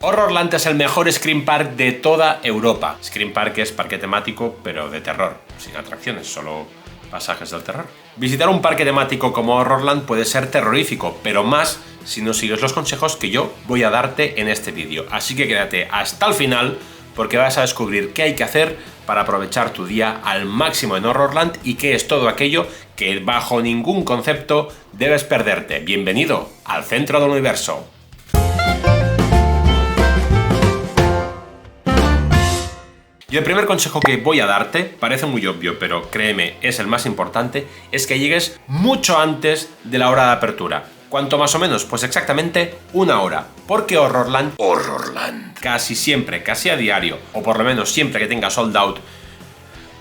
Horrorland es el mejor Scream Park de toda Europa. Scream Park es parque temático, pero de terror, sin atracciones, solo pasajes del terror. Visitar un parque temático como Horrorland puede ser terrorífico, pero más si no sigues los consejos que yo voy a darte en este vídeo. Así que quédate hasta el final porque vas a descubrir qué hay que hacer para aprovechar tu día al máximo en Horrorland y qué es todo aquello que bajo ningún concepto debes perderte. Bienvenido al centro del universo. Y el primer consejo que voy a darte, parece muy obvio, pero créeme, es el más importante, es que llegues mucho antes de la hora de apertura. ¿Cuánto más o menos? Pues exactamente una hora. Porque Horrorland casi siempre, casi a diario, o por lo menos siempre que tenga sold out,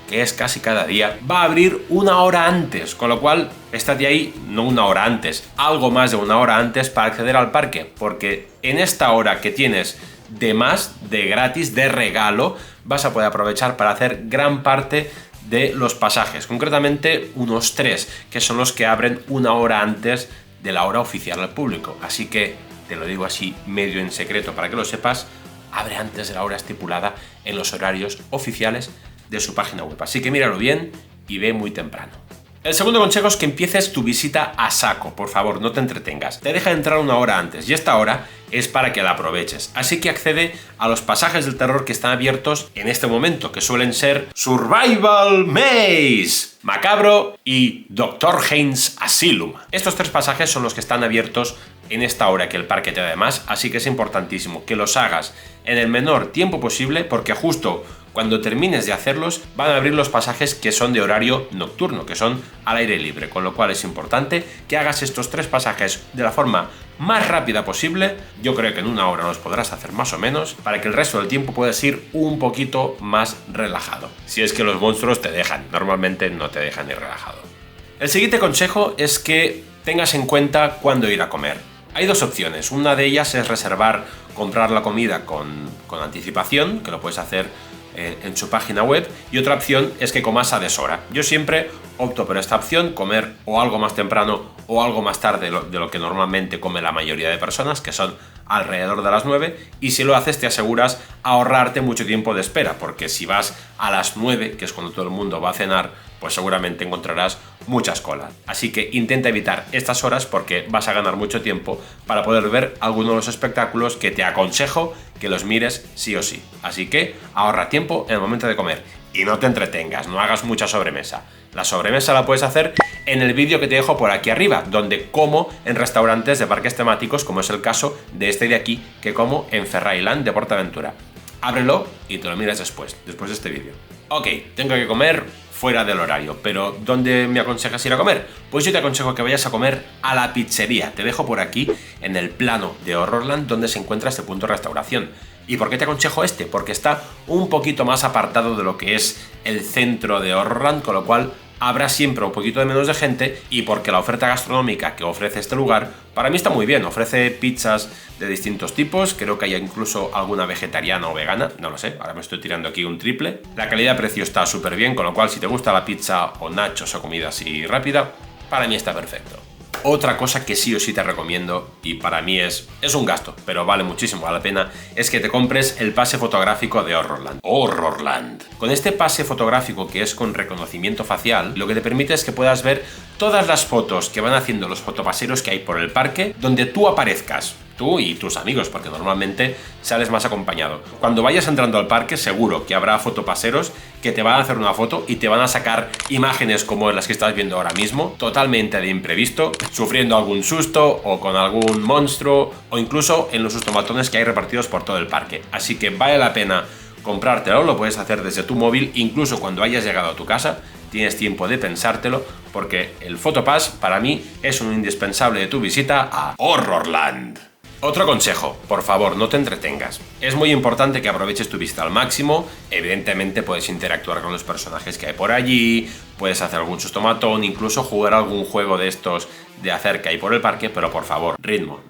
que es casi cada día, va a abrir una hora antes, con lo cual estate ahí, no una hora antes, algo más de una hora antes para acceder al parque, porque en esta hora que tienes de más, de gratis, de regalo, vas a poder aprovechar para hacer gran parte de los pasajes, concretamente unos 3, que son los que abren una hora antes de la hora oficial al público. Así que, te lo digo así medio en secreto para que lo sepas, abre antes de la hora estipulada en los horarios oficiales de su página web. Así que míralo bien y ve muy temprano. El segundo consejo es que empieces tu visita a saco, por favor, no te entretengas. Te deja entrar una hora antes y esta hora es para que la aproveches. Así que accede a los pasajes del terror que están abiertos en este momento, que suelen ser Survival Maze, Macabro y Dr. Haynes Asylum. Estos 3 pasajes son los que están abiertos en esta hora que el parque te da de más, así que es importantísimo que los hagas en el menor tiempo posible, porque justo cuando termines de hacerlos van a abrir los pasajes que son de horario nocturno, que son al aire libre, con lo cual es importante que hagas estos 3 pasajes de la forma más rápida posible. Yo creo que en una hora los podrás hacer más o menos, para que el resto del tiempo puedas ir un poquito más relajado. Si es que los monstruos te dejan, normalmente no te dejan ir relajado. El siguiente consejo es que tengas en cuenta cuándo ir a comer. Hay 2 opciones, una de ellas es comprar la comida con anticipación, que lo puedes hacer en su página web, y otra opción es que comas a deshora. Yo siempre opto por esta opción, comer o algo más temprano o algo más tarde de lo que normalmente come la mayoría de personas, que son alrededor de las 9, y si lo haces te aseguras ahorrarte mucho tiempo de espera, porque si vas a las 9, que es cuando todo el mundo va a cenar, pues seguramente encontrarás muchas colas. Así que intenta evitar estas horas porque vas a ganar mucho tiempo para poder ver algunos de los espectáculos que te aconsejo que los mires sí o sí. Así que ahorra tiempo en el momento de comer y no te entretengas, no hagas mucha sobremesa. La sobremesa la puedes hacer en el vídeo que te dejo por aquí arriba, donde como en restaurantes de parques temáticos, como es el caso de este de aquí, que como en Ferrailand de Portaventura. Ábrelo y te lo miras después de este vídeo. Ok, tengo que comer fuera del horario, pero ¿dónde me aconsejas ir a comer? Pues yo te aconsejo que vayas a comer a la pizzería. Te dejo por aquí en el plano de Horrorland donde se encuentra este punto de restauración. ¿Y por qué te aconsejo este? Porque está un poquito más apartado de lo que es el centro de Horrorland, con lo cual habrá siempre un poquito de menos de gente, y porque la oferta gastronómica que ofrece este lugar para mí está muy bien. Ofrece pizzas de distintos tipos, creo que hay incluso alguna vegetariana o vegana, no lo sé, ahora me estoy tirando aquí un triple. La calidad-precio está súper bien, con lo cual si te gusta la pizza o nachos o comida así rápida, para mí está perfecto. Otra cosa que sí o sí te recomiendo, y para mí es un gasto, pero vale muchísimo la pena, es que te compres el pase fotográfico de Horrorland. Con este pase fotográfico, que es con reconocimiento facial, lo que te permite es que puedas ver todas las fotos que van haciendo los fotopaseros que hay por el parque, donde tú aparezcas. Tú y tus amigos, porque normalmente sales más acompañado. Cuando vayas entrando al parque, seguro que habrá fotopaseros que te van a hacer una foto y te van a sacar imágenes como las que estás viendo ahora mismo, totalmente de imprevisto, sufriendo algún susto o con algún monstruo, o incluso en los sustomatones que hay repartidos por todo el parque. Así que vale la pena comprártelo, lo puedes hacer desde tu móvil, incluso cuando hayas llegado a tu casa, tienes tiempo de pensártelo, porque el Photopass para mí es un indispensable de tu visita a Horrorland. Otro consejo, por favor, no te entretengas. Es muy importante que aproveches tu visita al máximo. Evidentemente puedes interactuar con los personajes que hay por allí, puedes hacer algún sustomatón, incluso jugar algún juego de estos de hacer que hay por el parque, pero por favor, ritmo.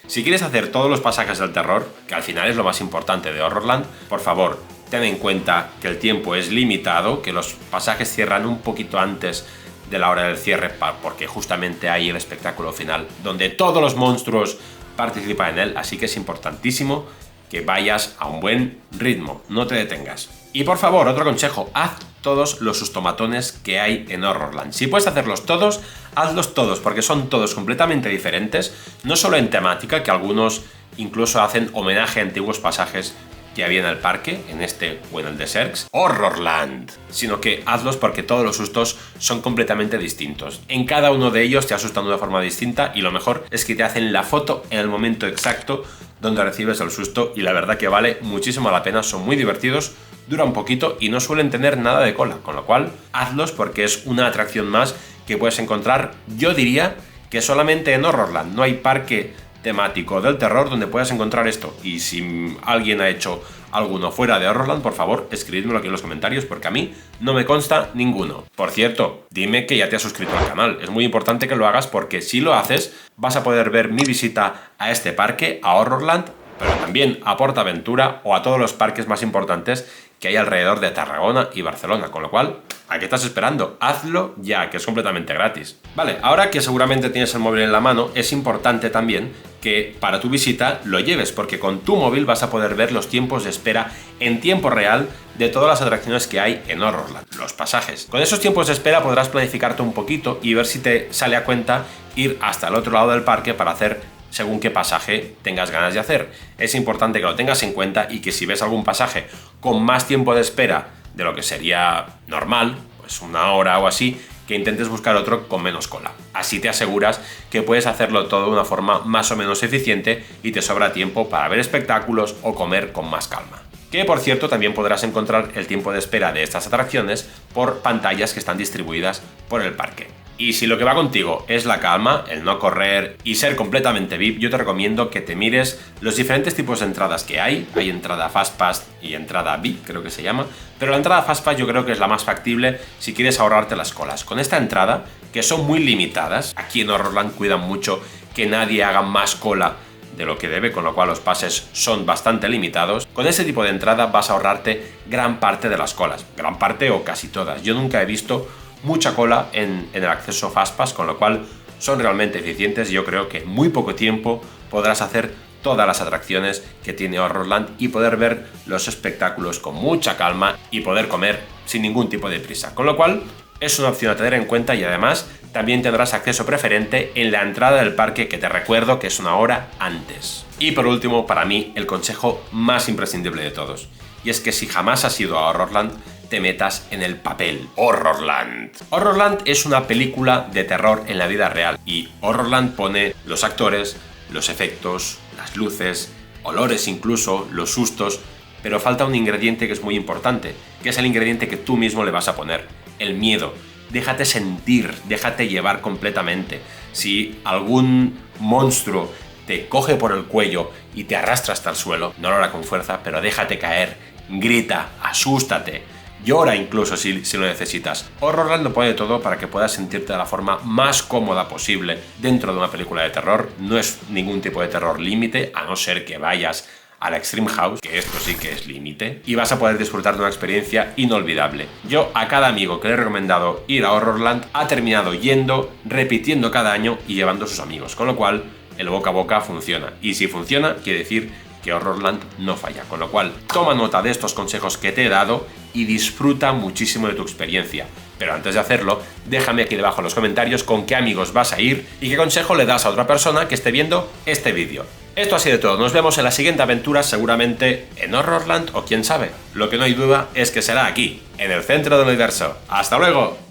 Si quieres hacer todos los pasajes del terror, que al final es lo más importante de Horrorland, por favor, ten en cuenta que el tiempo es limitado, que los pasajes cierran un poquito antes de la hora del cierre, porque justamente hay el espectáculo final, donde todos los monstruos participar en él, así que es importantísimo que vayas a un buen ritmo, no te detengas. Y por favor, otro consejo, haz todos los sustomatones que hay en Horrorland. Si puedes hacerlos todos, hazlos todos, porque son todos completamente diferentes, no solo en temática, que algunos incluso hacen homenaje a antiguos pasajes que había en el parque, en este o en el de Serx, Horrorland, sino que hazlos porque todos los sustos son completamente distintos. En cada uno de ellos te asustan de una forma distinta y lo mejor es que te hacen la foto en el momento exacto donde recibes el susto y la verdad que vale muchísimo la pena, son muy divertidos, duran poquito y no suelen tener nada de cola, con lo cual hazlos porque es una atracción más que puedes encontrar, yo diría que solamente en Horrorland, no hay parque temático del terror donde puedas encontrar esto. Y si alguien ha hecho alguno fuera de Horrorland, por favor, escribidmelo aquí en los comentarios porque a mí no me consta ninguno. Por cierto, dime que ya te has suscrito al canal. Es muy importante que lo hagas porque si lo haces vas a poder ver mi visita a este parque, a Horrorland, pero también a PortAventura o a todos los parques más importantes que hay alrededor de Tarragona y Barcelona, con lo cual, ¿a qué estás esperando? Hazlo ya, que es completamente gratis. Vale, ahora que seguramente tienes el móvil en la mano, es importante también que para tu visita lo lleves, porque con tu móvil vas a poder ver los tiempos de espera en tiempo real de todas las atracciones que hay en Horrorland, los pasajes. Con esos tiempos de espera podrás planificarte un poquito y ver si te sale a cuenta ir hasta el otro lado del parque para hacer según qué pasaje tengas ganas de hacer. Es importante que lo tengas en cuenta y que si ves algún pasaje con más tiempo de espera de lo que sería normal, pues una hora o así, que intentes buscar otro con menos cola. Así te aseguras que puedes hacerlo todo de una forma más o menos eficiente y te sobra tiempo para ver espectáculos o comer con más calma. Que por cierto también podrás encontrar el tiempo de espera de estas atracciones por pantallas que están distribuidas por el parque. Y si lo que va contigo es la calma, el no correr y ser completamente VIP, yo te recomiendo que te mires los diferentes tipos de entradas que hay. Hay entrada Fast Pass y entrada VIP, creo que se llama. Pero la entrada Fast Pass yo creo que es la más factible si quieres ahorrarte las colas. Con esta entrada, que son muy limitadas, aquí en Horrorland cuidan mucho que nadie haga más cola de lo que debe, con lo cual los pases son bastante limitados. Con ese tipo de entrada vas a ahorrarte gran parte de las colas. Gran parte o casi todas. Yo nunca he visto mucha cola en el acceso Fastpass, con lo cual son realmente eficientes y yo creo que en muy poco tiempo podrás hacer todas las atracciones que tiene Horrorland y poder ver los espectáculos con mucha calma y poder comer sin ningún tipo de prisa, con lo cual es una opción a tener en cuenta y además también tendrás acceso preferente en la entrada del parque, que te recuerdo que es una hora antes. Y por último, para mí, el consejo más imprescindible de todos, y es que si jamás has ido a Horrorland, te metas en el papel. Horrorland. Horrorland es una película de terror en la vida real y Horrorland pone los actores, los efectos, las luces, olores incluso, los sustos, pero falta un ingrediente que es muy importante, que es el ingrediente que tú mismo le vas a poner, el miedo. Déjate sentir, déjate llevar completamente. Si algún monstruo te coge por el cuello y te arrastra hasta el suelo, no lo hará con fuerza, pero déjate caer, grita, asústate. Llora incluso si lo necesitas. Horrorland lo pone todo para que puedas sentirte de la forma más cómoda posible dentro de una película de terror. No es ningún tipo de terror límite, a no ser que vayas a la Extreme House, que esto sí que es límite, y vas a poder disfrutar de una experiencia inolvidable. Yo a cada amigo que le he recomendado ir a Horrorland ha terminado yendo, repitiendo cada año y llevando a sus amigos, con lo cual el boca a boca funciona. Y si funciona, quiere decir que Horrorland no falla, con lo cual toma nota de estos consejos que te he dado y disfruta muchísimo de tu experiencia. Pero antes de hacerlo, déjame aquí debajo en los comentarios con qué amigos vas a ir y qué consejo le das a otra persona que esté viendo este vídeo. Esto ha sido todo, nos vemos en la siguiente aventura, seguramente en Horrorland o quién sabe. Lo que no hay duda es que será aquí, en el centro del universo. ¡Hasta luego!